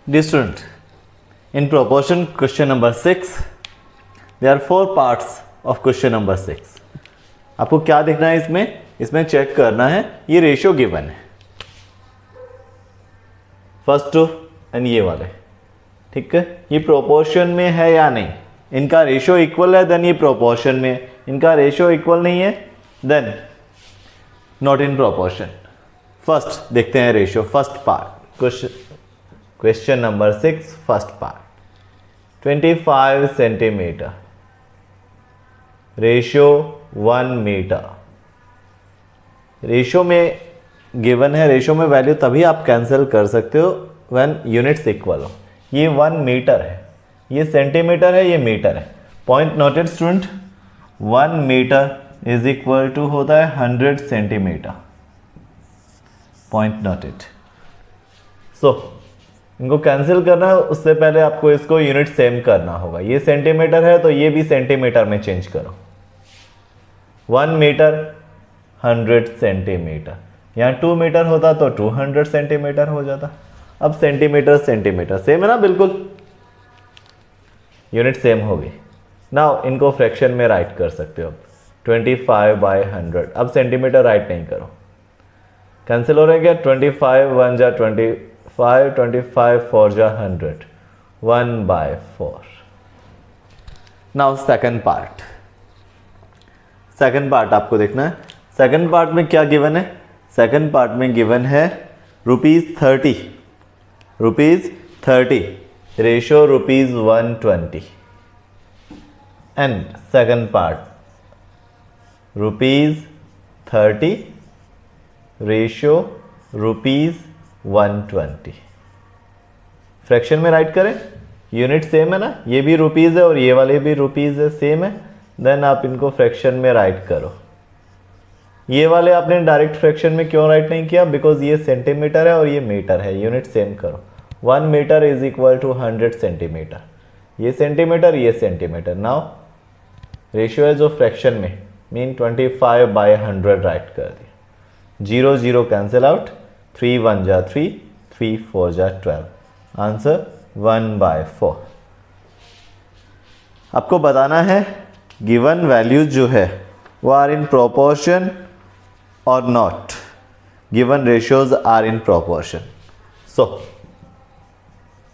Dear student, in proportion question number 6, there are 4 parts of question number 6. आपको क्या देखना है इसमें? इसमें चेक करना है ये रेशियो गिवन है, फर्स्ट टू एंड ये वाले, ठीक है, ये प्रोपोर्शन में है या नहीं, इनका रेशियो इक्वल है देन ये प्रोपोर्शन में, इनका रेशियो इक्वल नहीं है then not in proportion. First देखते हैं ratio, first part, question number 6 first part. 25 centimetre ratio 1 metre. Ratio में गिवन है, रेशियो में वैल्यू तभी आप कैंसिल कर सकते हो व्हेन यूनिट्स इक्वल हो. ये 1 मीटर है, ये सेंटीमीटर है, ये मीटर है. Point noted student, 1 metre is equal to होता है 100 सेंटीमीटर. Point noted. सो इनको कैंसिल करना है, उससे पहले आपको इसको यूनिट सेम करना होगा. ये सेंटीमीटर है तो ये भी सेंटीमीटर में चेंज करो. 1 मीटर 100 सेंटीमीटर, यहाँ 2 मीटर होता तो 200 सेंटीमीटर हो जाता. अब सेंटीमीटर सेंटीमीटर सेम है ना, बिल्कुल यूनिट सेम होगी. नाउ इनको फ्रैक्शन में राइट कर सकते हो. 25/100. अब सेंटीमीटर राइट नहीं करो, कैंसिल हो रहे क्या? 25 1 जा 25, 25 4 जा 100, 1/4. Now second part. Second part आपको देखना है. सेकंड पार्ट में क्या गिवन है? सेकंड पार्ट में गिवन है ₹30. ₹30 ratio ₹120. And second part ₹30 ratio ₹120. Fraction में राइट करें, यूनिट सेम है ना, ये भी रुपीज़ है और ये वाले भी रुपीज़ है, सेम है. देन आप इनको फ्रैक्शन में राइट करो. ये वाले आपने डायरेक्ट फ्रैक्शन में क्यों राइट नहीं किया? बिकॉज ये सेंटीमीटर है और ये मीटर है, यूनिट सेम करो. 1 metre is equal to 100 centimetre. ये सेंटीमीटर, ये सेंटीमीटर. नाउ रेशियो है जो फ्रैक्शन में, मीन 25/100 राइट कर दिया. 0 0 कैंसिल आउट. 3 1 जा 3, 3 4 जा 12. आंसर 1/4. आपको बताना है गिवन वैल्यूज जो है वो आर इन प्रोपोर्शन और not. Given ratios are in proportion. So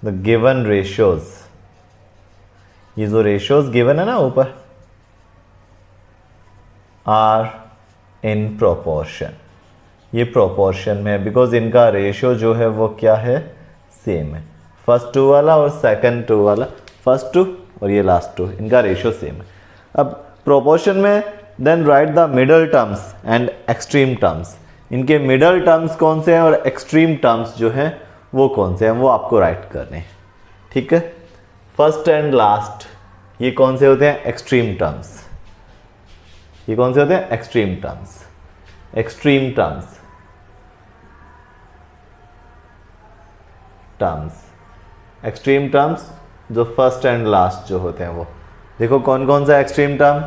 the given ratios, ये जो रेशियोज गिवन है ना ऊपर, आर इन प्रोपोर्शन. ये प्रोपोर्शन में है बिकॉज इनका रेशियो जो है वो क्या है? सेम है. फर्स्ट 2 वाला और सेकंड 2 वाला, फर्स्ट 2 और ये लास्ट 2, इनका रेशियो सेम है. अब प्रोपोर्शन में then write the middle terms and extreme terms. इनके मिडल टर्म्स कौन से हैं और एक्सट्रीम टर्म्स जो हैं वो कौन से हैं, वो आपको राइट करने हैं. ठीक है. फर्स्ट एंड लास्ट ये कौन से होते हैं? Extreme terms. ये कौन से होते हैं? Extreme terms. Extreme terms extreme terms जो फर्स्ट एंड लास्ट जो होते हैं वो देखो कौन कौन सा extreme term.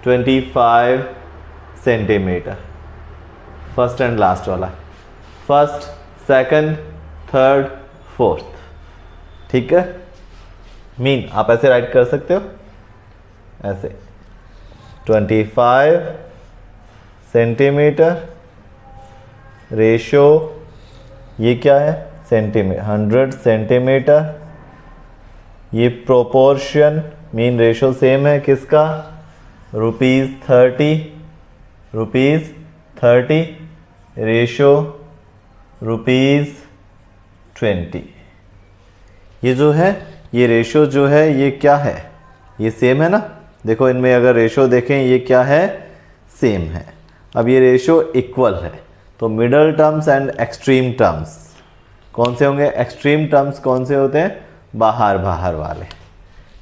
25 centimetre first and last वाला, फर्स्ट सेकंड थर्ड फोर्थ. ठीक है. मीन आप ऐसे राइट कर सकते हो, ऐसे 25 सेंटीमीटर रेशियो, ये क्या है? सेंटीमीटर. 100 सेंटीमीटर. ये प्रोपोर्शन मीन रेशियो सेम है किसका? ₹30 रेशियो ₹20. ये जो है ये रेशियो जो है ये क्या है? ये सेम है ना. देखो इनमें अगर रेशियो देखें ये क्या है? सेम है. अब ये रेशियो इक्वल है तो middle terms and extreme terms कौन से होंगे? एक्सट्रीम टर्म्स कौन से होते हैं? बाहर बाहर वाले.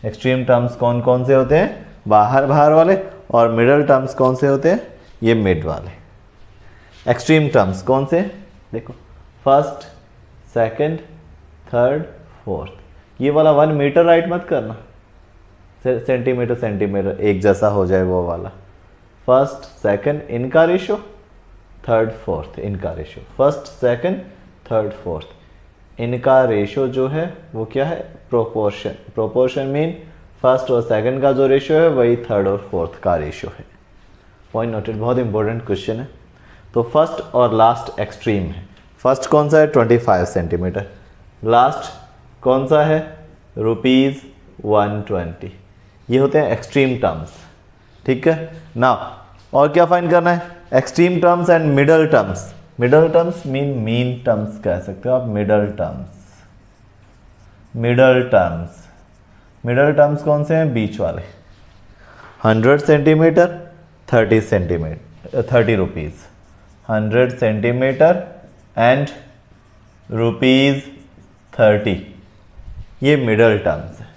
एक्सट्रीम टर्म्स कौन कौन से होते हैं? बाहर बाहर वाले. और मिडल टर्म्स कौन से होते हैं? ये मिड वाले. एक्सट्रीम टर्म्स कौन से? देखो फर्स्ट सेकंड थर्ड फोर्थ. ये वाला 1 मीटर राइट मत करना, सेंटीमीटर सेंटीमीटर एक जैसा हो जाए वो वाला. फर्स्ट सेकंड इनका रेशियो, थर्ड फोर्थ इनका ratio, first second third fourth, इनका रेशो जो है वो क्या है, प्रोपोर्शन। प्रोपोर्शन मीन फर्स्ट और सेकंड का जो रेशो है वही थर्ड और फोर्थ का रेशो है। पॉइंट नोटेड, बहुत इंपॉर्टेंट क्वेश्चन है। तो फर्स्ट और लास्ट एक्सट्रीम है। फर्स्ट कौन सा है, 25 सेंटीमीटर। लास्ट कौन सा है, ₹120। ये होते हैं एक्सट्रीम टर्म्स, ठीक है ना। और क्या फाइंड करना है, extreme terms and middle terms. Middle terms mean terms कह सकते हो आप, middle terms. Middle terms, middle terms कौन से हैं, बीच वाले। 100 centimetre 30 centimetre 30 rupees, 100 centimetre and ₹30, ये मिडल टर्म्स है।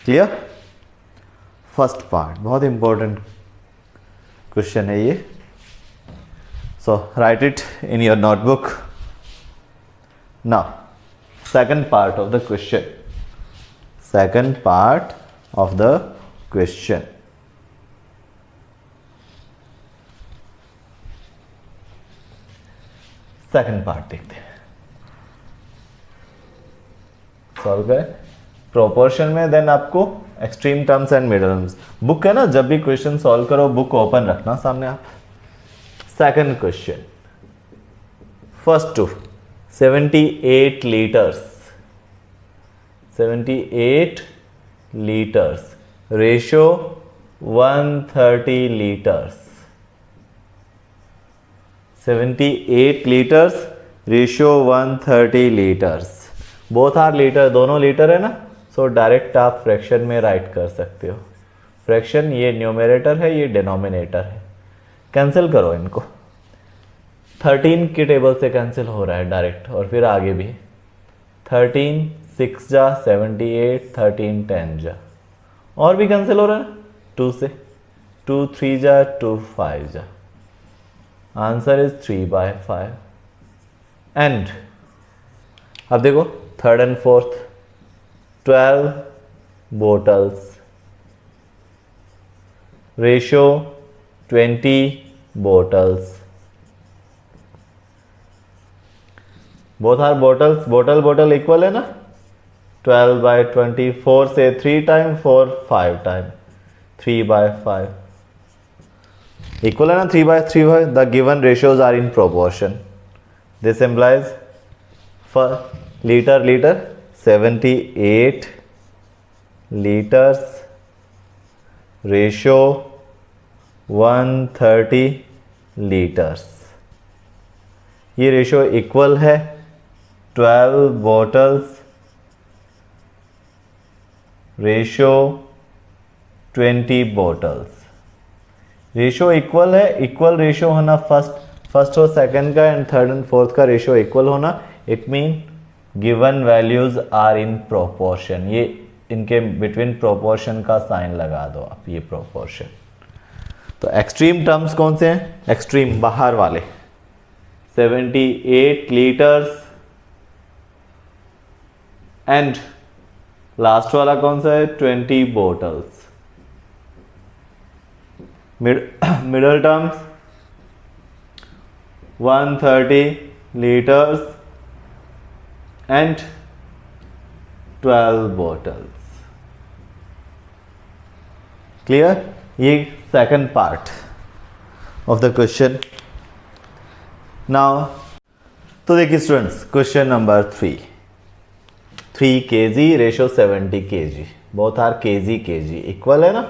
क्लियर। फर्स्ट पार्ट बहुत इंपॉर्टेंट क्वेश्चन है ये, so write it in your notebook. Now second part of the question, second part of the question. Second part देखते हैं, solve करें proportion में, then आपको extreme terms and middle terms. Book है ना, जब भी क्वेश्चन सॉल्व करो बुक ओपन रखना सामने आप। Second question, first to 78 litres, 78 litres, ratio 130 litres. 78 litres, ratio 130 litres. Both are litre, दोनों लीटर है ना, सो डायरेक्ट आप फ्रैक्शन में राइट कर सकते हो। फ्रैक्शन ये न्यूमरेटर है, ये डिनोमिनेटर है। कैंसिल करो इनको, 13 की टेबल से कैंसिल हो रहा है डायरेक्ट, और फिर आगे भी 13 6 जा 78, 13 10 जा, और भी कैंसिल हो रहा है 2 से, 2 3 जा 2 5 जा। Answer is 3/5। एंड अब देखो third and fourth, 12 bottles, ratio 20 bottles. Both are bottles, bottle bottle equal है ना, 12/20, 4 से 3 टाइम, 4 5 टाइम, 3/5 इक्वल है ना, 3/3। The given ratios are in proportion. This implies for litre litre 78 litres, ratio 130 litres. ये ratio equal है 12 bottles, ratio 20 bottles. Ratio equal है, equal ratio होना first और सेकंड का एंड थर्ड एंड फोर्थ का ratio equal होना, it mean given values are in proportion. ये इनके बिटवीन प्रोपोर्शन का साइन लगा दो आप, ये प्रोपोर्शन। तो एक्सट्रीम टर्म्स कौन से हैं, एक्सट्रीम बाहर वाले 78 लीटर्स एंड लास्ट वाला कौन सा है 20 bottles. Middle terms 130 litres and 12 bottles. Clear. ये second part of the question. Now तो देखिए students, question number 3 kg ratio 70 kg, both are kg equal है ना,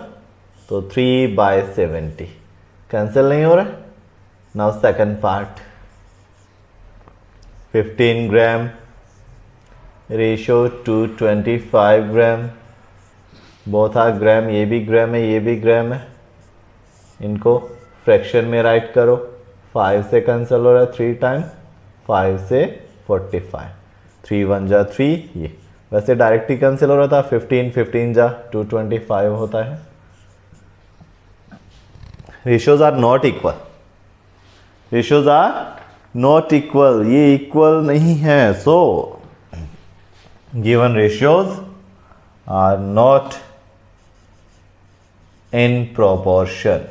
तो 3/70 कैंसिल नहीं हो रहा है। Now second part 15 gram ratio to 25 gram, both are gram, ये भी ग्राम है ये भी ग्राम है। इनको फ्रैक्शन में राइट करो, 5 से कैंसिल हो रहा है 3 टाइम, 5 से 45, 3 1 जा 3, ये वैसे डायरेक्ट ही कैंसिल हो रहा था, 15 जा 225 होता है। Ratios are not equal, ratios are not equal, ये इक्वल नहीं है। So given ratios are not in proportion,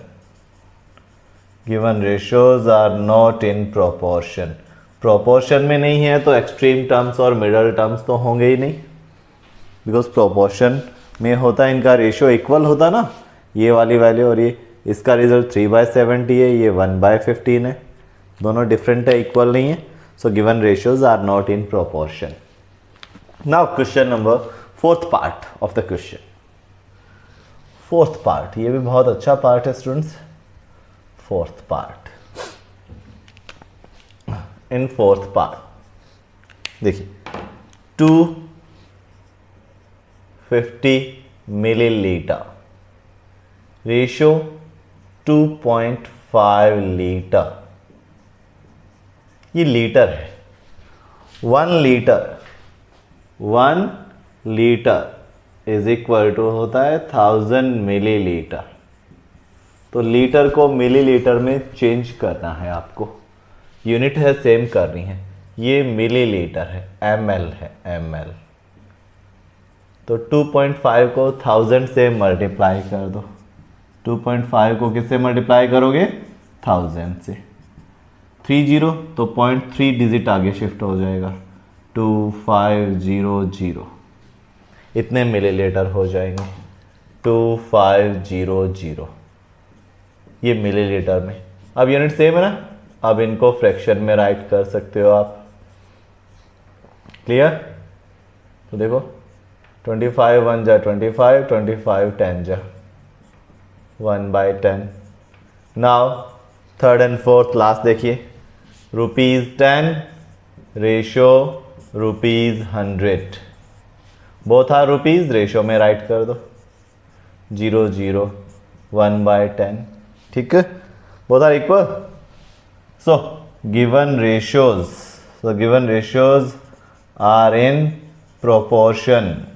given ratios are not in proportion. Proportion में नहीं है तो एक्सट्रीम टर्म्स और मिडल टर्म्स तो होंगे ही नहीं, बिकॉज प्रोपोर्शन में होता है इनका रेशियो इक्वल होता ना, ये वाली वैल्यू और ये, इसका रिजल्ट 3/70 है, ये 1/15 है, दोनों डिफरेंट है, इक्वल नहीं है. So given ratios are not in proportion. Now question number 4th part of the question. 4th part, ये भी बहुत अच्छा पार्ट है स्टूडेंट्स. 4th पार्ट, इन 4th पार्ट देखिए 250 मिलीलीटर रेशियो 2.5 लीटर. ये लीटर है. 1 लीटर इज इक्वल टू होता है 1000 मिलीलीटर. तो लीटर को मिलीलीटर में चेंज करना है आपको, यूनिट है सेम करनी है. ये मिलीलीटर है, ml है, ml. तो 2.5 को 1000 से मल्टीप्लाई कर दो. 2.5 को किससे मल्टीप्लाई करोगे? 1000 से. 30 तो 0.3 डिजिट आगे शिफ्ट हो जाएगा. 2500 इतने मिलीलीटर हो जाएंगे. 2500 ये मिलीलीटर में. अब यूनिट सेम है ना, अब इनको फ्रैक्शन में राइट कर सकते हो आप. क्लियर? तो देखो 25 1 जा 25, 25 10 जा 1/10. Now 3rd and 4th last देखिए. ₹10 ratio ₹100. Both are rupees, ratio में राइट कर दो. 0 0 1/10. ठीक है, both are equal. So given ratios are in proportion.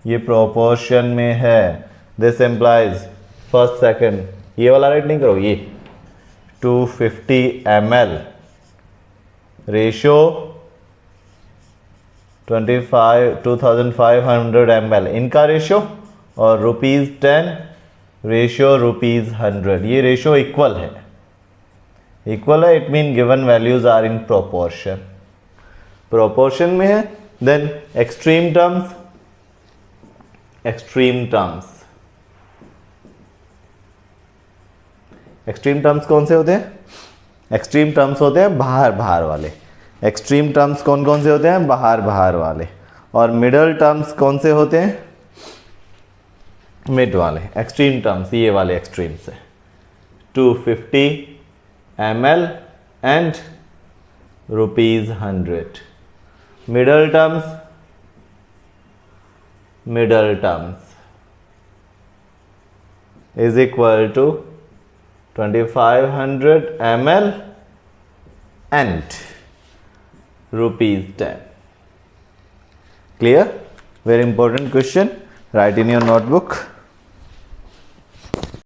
ये प्रोपोर्शन में है. दिस एम्प्लाइज फर्स्ट सेकंड, ये वाला राइट नहीं करो, ये 250 ml रेशियो 2500 ml इनका रेशियो, और ₹10 रेशियो ₹100. ये रेशियो इक्वल है. It mean given values are in proportion. Proportion में है. देन एक्सट्रीम टर्म्स कौन से होते हैं? एक्सट्रीम टर्म्स होते हैं बाहर वाले. एक्सट्रीम टर्म्स कौन कौन से होते हैं? बाहर वाले. और मिडल टर्म्स कौन से होते हैं? मिड वाले. एक्सट्रीम टर्म्स ये वाले एक्सट्रीम से 250 ml and ₹100. Middle terms is equal to 2500 ml and ₹10. Clear? Very important question. Write in your notebook.